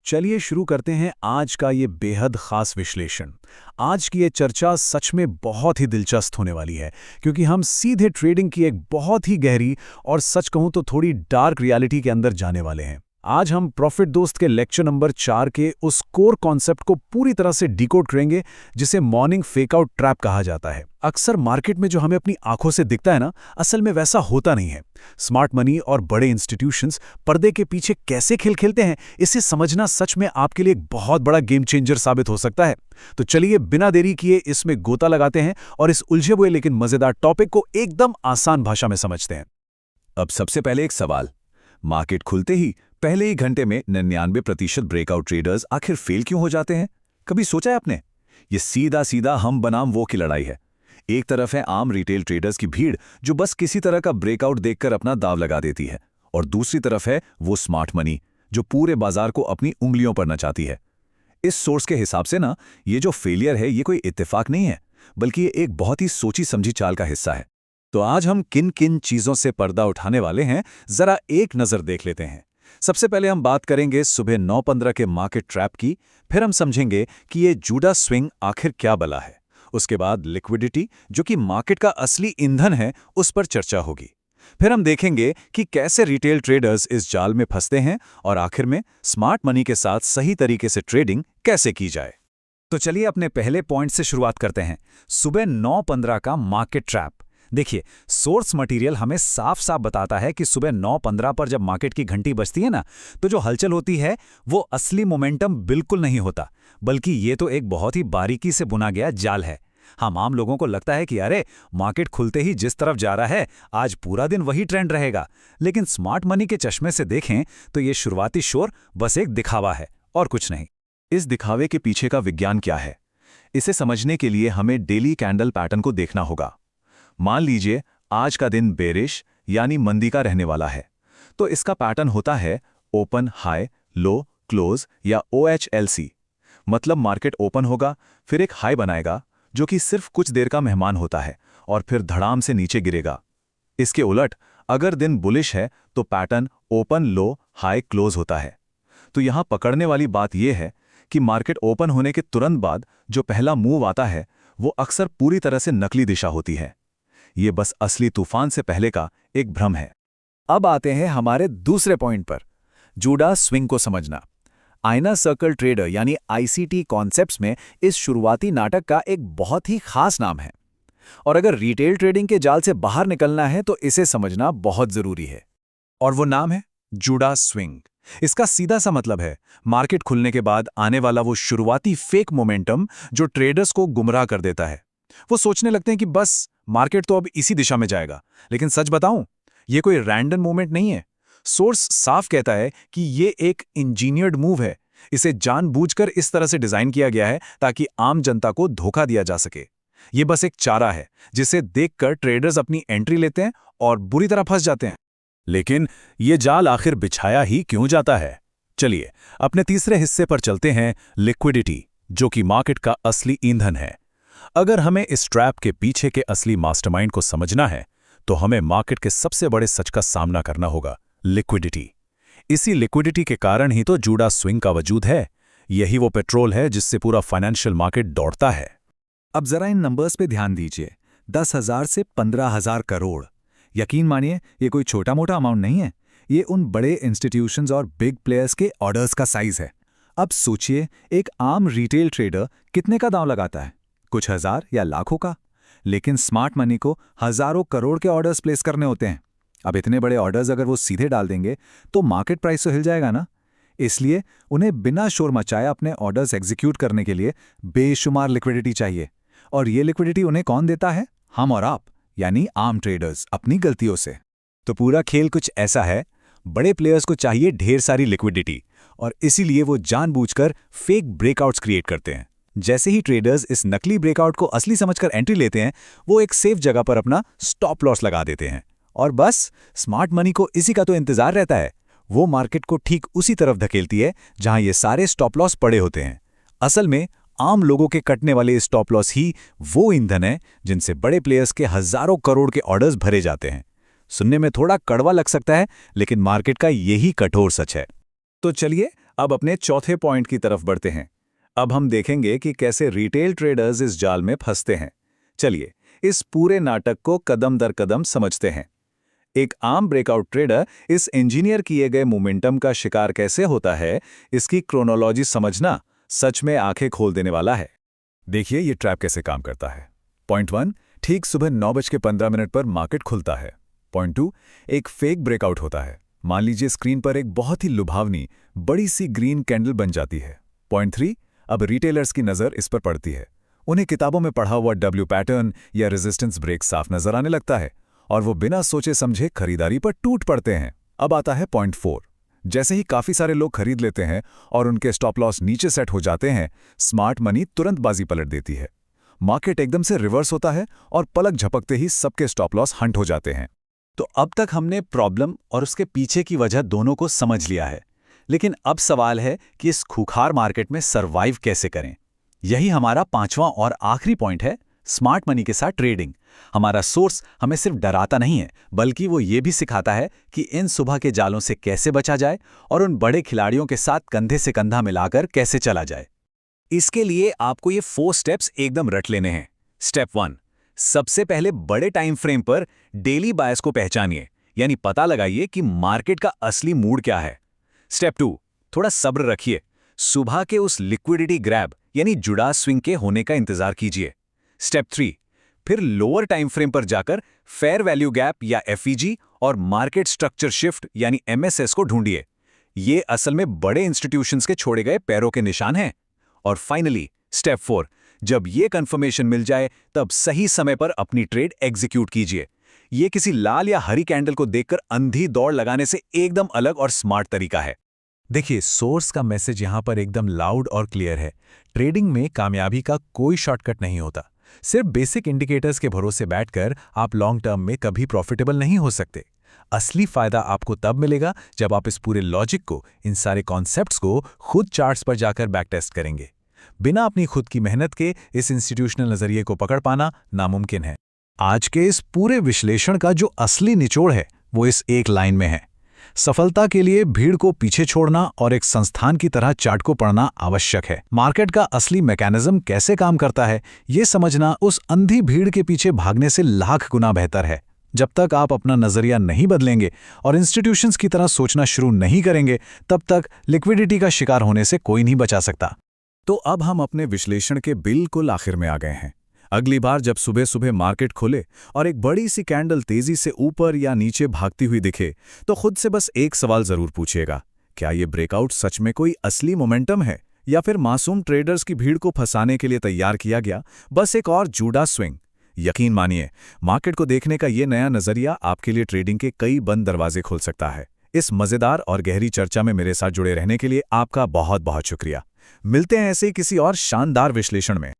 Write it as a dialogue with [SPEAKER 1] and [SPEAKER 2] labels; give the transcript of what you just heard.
[SPEAKER 1] चलिए शुरू करते हैं आज का ये बेहद खास विश्लेषण। आज की ये चर्चा सच में बहुत ही दिलचस्प होने वाली है, क्योंकि हम सीधे ट्रेडिंग की एक बहुत ही गहरी और सच कहूं तो थोड़ी डार्क रियलिटी के अंदर जाने वाले हैं। आज हम प्रॉफिट दोस्त के लेक्चर नंबर 4 के उस कोर कॉन्सेप्ट को पूरी तरह से डिकोड करेंगे, जिसे मॉर्निंग फेकआउट ट्रैप कहा जाता है। अक्सर मार्केट में जो हमें अपनी आंखों से दिखता है ना, असल में वैसा होता नहीं है। स्मार्ट मनी और बड़े इंस्टीट्यूशंस पर्दे के पीछे कैसे खेल खेलते हैं, इसे समझना सच में आपके लिए एक बहुत बड़ा गेम चेंजर साबित हो सकता है। तो चलिए बिना देरी किए इसमें गोता लगाते हैं और इस उलझे हुए लेकिन मजेदार टॉपिक को एकदम आसान भाषा में समझते हैं।
[SPEAKER 2] अब सबसे पहले एक सवाल, मार्केट खुलते ही पहले ही घंटे में 99% ब्रेकआउट ट्रेडर्स आखिर फेल क्यों हो जाते हैं? कभी सोचा है आपने? ये सीधा सीधा हम बनाम वो की लड़ाई है। एक तरफ है आम रिटेल ट्रेडर्स की भीड़ जो बस किसी तरह का ब्रेकआउट देखकर अपना दाव लगा देती है, और दूसरी तरफ है वो स्मार्ट मनी जो पूरे बाजार को अपनी उंगलियों पर नचाती है। इस सोर्स के हिसाब से ना, ये जो फेलियर है ये कोई इत्तेफाक नहीं है, बल्कि ये एक बहुत ही सोची समझी चाल का हिस्सा है। तो आज हम किन किन चीजों से पर्दा उठाने वाले हैं, जरा एक नजर देख लेते हैं। सबसे पहले हम बात करेंगे सुबह 9:15 के मार्केट ट्रैप की, फिर हम समझेंगे कि ये जूडा स्विंग आखिर क्या बला है। उसके बाद लिक्विडिटी, जो कि मार्केट का असली ईंधन है, उस पर चर्चा होगी। फिर हम देखेंगे कि कैसे रिटेल ट्रेडर्स इस जाल में फंसते हैं, और आखिर में स्मार्ट मनी के साथ सही तरीके से ट्रेडिंग कैसे की जाए। तो चलिए अपने पहले पॉइंट से शुरुआत करते हैं, सुबह 9:15 का मार्केट ट्रैप। देखिए, सोर्स मटेरियल हमें साफ साफ बताता है कि सुबह 9:15 पर जब मार्केट की घंटी बजती है ना, तो जो हलचल होती है वो असली मोमेंटम बिल्कुल नहीं होता, बल्कि ये तो एक बहुत ही बारीकी से बुना गया जाल है। हम आम लोगों को लगता है कि अरे, मार्केट खुलते ही जिस तरफ जा रहा है आज पूरा दिन वही ट्रेंड रहेगा, लेकिन स्मार्ट मनी के चश्मे से देखें तो ये शुरुआती शोर बस एक दिखावा है और कुछ नहीं।
[SPEAKER 1] इस दिखावे के पीछे का विज्ञान क्या है, इसे समझने के लिए हमें डेली कैंडल पैटर्न को देखना होगा। मान लीजिए आज का दिन बेरिश यानी मंदी का रहने वाला है, तो इसका पैटर्न होता है ओपन हाई लो क्लोज या OHLC। मतलब मार्केट ओपन होगा, फिर एक हाई बनाएगा जो कि सिर्फ कुछ देर का मेहमान होता है, और फिर धड़ाम से नीचे गिरेगा। इसके उलट अगर दिन बुलिश है तो पैटर्न ओपन लो हाई क्लोज होता है। तो यहां पकड़ने वाली बात यह है कि मार्केट ओपन होने के तुरंत बाद जो पहला मूव आता है वो अक्सर पूरी तरह से नकली दिशा होती है। ये बस असली तूफान से पहले का एक भ्रम है।
[SPEAKER 2] अब आते हैं हमारे दूसरे पॉइंट पर, जूडा स्विंग को समझना। आईना सर्कल ट्रेडर यानी ICT कॉन्सेप्ट्स में इस शुरुआती नाटक का एक बहुत ही खास नाम है, और अगर रिटेल ट्रेडिंग के जाल से बाहर निकलना है तो इसे समझना बहुत जरूरी है।
[SPEAKER 1] और वो नाम है जूडा स्विंग। इसका सीधा सा मतलब है मार्केट खुलने के बाद आने वाला वो शुरुआती फेक मोमेंटम जो ट्रेडर्स को गुमराह कर देता है। वो सोचने लगते हैं कि बस मार्केट तो अब इसी दिशा में जाएगा, लेकिन सच बताऊं, ये कोई रैंडम मूवमेंट नहीं है। सोर्स साफ कहता है कि ये एक इंजीनियर्ड मूव है। इसे जानबूझकर इस तरह से डिजाइन किया गया है ताकि आम जनता को धोखा दिया जा सके। ये बस एक चारा है जिसे देखकर ट्रेडर्स अपनी एंट्री लेते हैं और बुरी तरह फंस जाते हैं। लेकिन ये जाल आखिर बिछाया ही क्यों जाता है? चलिए अपने तीसरे हिस्से पर चलते हैं, लिक्विडिटी, जो कि मार्केट का असली ईंधन है। अगर हमें इस ट्रैप के पीछे के असली मास्टरमाइंड को समझना है तो हमें मार्केट के सबसे बड़े सच का सामना करना होगा, लिक्विडिटी। इसी लिक्विडिटी के कारण ही तो जूडा स्विंग का वजूद है। यही वो पेट्रोल है जिससे पूरा फाइनेंशियल मार्केट दौड़ता है।
[SPEAKER 2] अब जरा इन नंबर्स पे ध्यान दीजिए, 10,000 से 15,000 करोड़। यकीन मानिए ये कोई छोटा मोटा अमाउंट नहीं है, ये उन बड़े इंस्टीट्यूशंस और बिग प्लेयर्स के ऑर्डर्स का साइज है। अब सोचिए, एक आम रिटेल ट्रेडर कितने का दांव लगाता है? कुछ हजार या लाखों का। लेकिन स्मार्ट मनी को हजारों करोड़ के ऑर्डर्स प्लेस करने होते हैं। अब इतने बड़े ऑर्डर्स अगर वो सीधे डाल देंगे तो मार्केट प्राइस तो हिल जाएगा ना। इसलिए उन्हें बिना शोर मचाए अपने ऑर्डर्स एग्जीक्यूट करने के लिए बेशुमार लिक्विडिटी चाहिए, और ये लिक्विडिटी उन्हें कौन देता है? हम और आप, यानी आम ट्रेडर्स, अपनी गलतियों से।
[SPEAKER 1] तो पूरा खेल कुछ ऐसा है, बड़े प्लेयर्स को चाहिए ढेर सारी लिक्विडिटी, और इसीलिए वो जानबूझकर फेक ब्रेकआउट्स क्रिएट करते हैं। जैसे ही ट्रेडर्स इस नकली ब्रेकआउट को असली समझकर एंट्री लेते हैं, वो एक सेफ जगह पर अपना स्टॉप लॉस लगा देते हैं, और बस स्मार्ट मनी को इसी का तो इंतजार रहता है। वो मार्केट को ठीक उसी तरफ धकेलती है जहां ये सारे स्टॉप लॉस पड़े होते हैं। असल में आम लोगों के कटने वाले स्टॉप लॉस ही वो ईंधन है जिनसे बड़े प्लेयर्स के हजारों करोड़ के ऑर्डर्स भरे जाते हैं। सुनने में थोड़ा कड़वा लग सकता है, लेकिन मार्केट का यही कठोर सच है।
[SPEAKER 2] तो चलिए अब अपने चौथे पॉइंट की तरफ बढ़ते हैं। अब हम देखेंगे कि कैसे रिटेल ट्रेडर्स इस जाल में फंसते हैं। चलिए इस पूरे नाटक को कदम दर कदम समझते हैं। एक आम ब्रेकआउट ट्रेडर इस इंजीनियर किए गए मोमेंटम का शिकार कैसे होता है, इसकी क्रोनोलॉजी समझना सच में आंखें खोल देने वाला है। देखिए ये ट्रैप कैसे काम करता है। पॉइंट 1, ठीक सुबह 9:15 पर मार्केट खुलता है। पॉइंट 2, एक फेक ब्रेकआउट होता है। मान लीजिए स्क्रीन पर एक बहुत ही लुभावनी बड़ी सी ग्रीन कैंडल बन जाती है। पॉइंट 3, अब रिटेलर्स की नज़र इस पर पड़ती है। उन्हें किताबों में पढ़ा हुआ डब्ल्यू पैटर्न या रेजिस्टेंस ब्रेक साफ नजर आने लगता है और वो बिना सोचे समझे खरीदारी पर टूट पड़ते हैं। अब आता है पॉइंट 4। जैसे ही काफी सारे लोग खरीद लेते हैं और उनके स्टॉप लॉस नीचे सेट हो जाते हैं, स्मार्ट मनी तुरंत बाजी पलट देती है। मार्केट एकदम से रिवर्स होता है और पलक झपकते ही सबके स्टॉप लॉस हंट हो जाते हैं।
[SPEAKER 1] तो अब तक हमने प्रॉब्लम और उसके पीछे की वजह दोनों को समझ लिया है, लेकिन अब सवाल है कि इस खूंखार मार्केट में सरवाइव कैसे करें। यही हमारा पांचवां और आखिरी पॉइंट है, स्मार्ट मनी के साथ ट्रेडिंग। हमारा सोर्स हमें सिर्फ डराता नहीं है, बल्कि वो ये भी सिखाता है कि इन सुबह के जालों से कैसे बचा जाए और उन बड़े खिलाड़ियों के साथ कंधे से कंधा मिलाकर कैसे चला जाए। इसके लिए आपको ये 4 स्टेप्स एकदम रट लेने हैं। स्टेप 1, सबसे पहले बड़े टाइम फ्रेम पर डेली बायस को पहचानिए, यानी पता लगाइए कि मार्केट का असली मूड क्या है। स्टेप 2, थोड़ा सब्र रखिए, सुबह के उस लिक्विडिटी ग्रैब यानी जुड़ा स्विंग के होने का इंतजार कीजिए। स्टेप 3, फिर लोअर टाइम फ्रेम पर जाकर फेयर वैल्यू गैप या एफईजी और मार्केट स्ट्रक्चर शिफ्ट यानी एमएसएस को ढूंढिए। ये असल में बड़े इंस्टीट्यूशंस के छोड़े गए पैरों के निशान हैं। और फाइनली स्टेप 4, जब ये कंफर्मेशन मिल जाए तब सही समय पर अपनी ट्रेड एग्जीक्यूट कीजिए। ये किसी लाल या हरी कैंडल को देखकर अंधी दौड़ लगाने से एकदम अलग और स्मार्ट तरीका है। देखिए, सोर्स का मैसेज यहां पर एकदम लाउड और क्लियर है। ट्रेडिंग में कामयाबी का कोई शॉर्टकट नहीं होता। सिर्फ बेसिक इंडिकेटर्स के भरोसे बैठकर आप लॉन्ग टर्म में कभी प्रॉफिटेबल नहीं हो सकते। असली फायदा आपको तब मिलेगा जब आप इस पूरे लॉजिक को, इन सारे कॉन्सेप्ट्स को खुद चार्ट्स पर जाकर बैक टेस्ट करेंगे। बिना अपनी खुद की मेहनत के इस इंस्टीट्यूशनल नजरिए को पकड़ पाना नामुमकिन है। आज के इस पूरे विश्लेषण का जो असली निचोड़ है वो इस एक लाइन में है। सफलता के लिए भीड़ को पीछे छोड़ना और एक संस्थान की तरह चार्ट को पढ़ना आवश्यक है। मार्केट का असली मैकेनिज्म कैसे काम करता है, ये समझना उस अंधी भीड़ के पीछे भागने से लाख गुना बेहतर है। जब तक आप अपना नजरिया नहीं बदलेंगे और इंस्टीट्यूशंस की तरह सोचना शुरू नहीं करेंगे, तब तक लिक्विडिटी का शिकार होने से कोई नहीं बचा सकता।
[SPEAKER 2] तो अब हम अपने विश्लेषण के बिल्कुल आखिर में आ गए हैं। अगली बार जब सुबह सुबह मार्केट खुले और एक बड़ी सी कैंडल तेजी से ऊपर या नीचे भागती हुई दिखे, तो खुद से बस एक सवाल जरूर पूछिएगा, क्या ये ब्रेकआउट सच में कोई असली मोमेंटम है या फिर मासूम ट्रेडर्स की भीड़ को फंसाने के लिए तैयार किया गया बस एक और जूडा स्विंग। यकीन मानिए, मार्केट को देखने का ये नया नजरिया आपके लिए ट्रेडिंग के कई बंद दरवाजे खोल सकता है। इस मजेदार और गहरी चर्चा में मेरे साथ जुड़े रहने के लिए आपका बहुत बहुत शुक्रिया। मिलते हैं ऐसे ही किसी और शानदार विश्लेषण में।